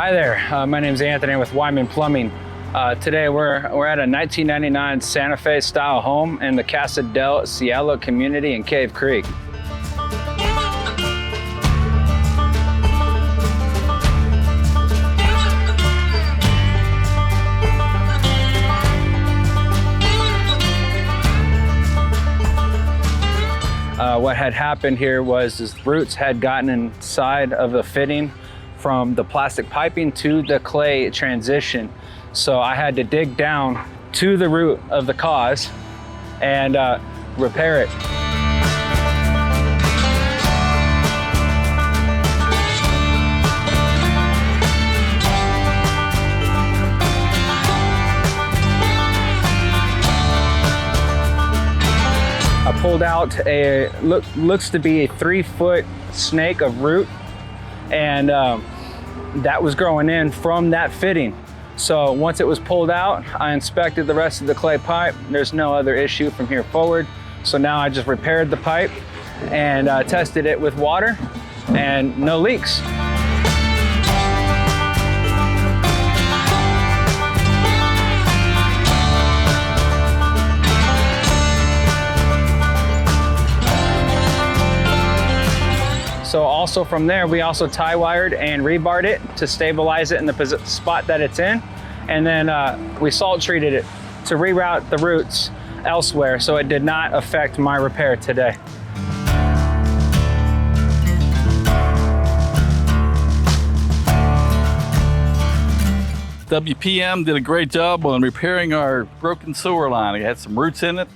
Hi there, my name is Anthony with Wyman Plumbing. Today we're at a 1999 Santa Fe style home in the Casa del Cielo community in Cave Creek. What had happened here was roots had gotten inside of the fitting from the plastic piping to the clay transition. So I had to dig down to the root of the cause and repair it. I pulled out looks to be a 3-foot snake of root, and that was growing in from that fitting. So once it was pulled out, I inspected the rest of the clay pipe. There's no other issue from here forward. So now I just repaired the pipe and tested it with water, and no leaks. So also from there, we also tie wired and rebarred it to stabilize it in the spot that it's in. And then we salt treated it to reroute the roots elsewhere, so it did not affect my repair today. WPM did a great job on repairing our broken sewer line. It had some roots in it,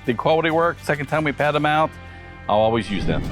did quality work. Second time we've had them out, I'll always use them.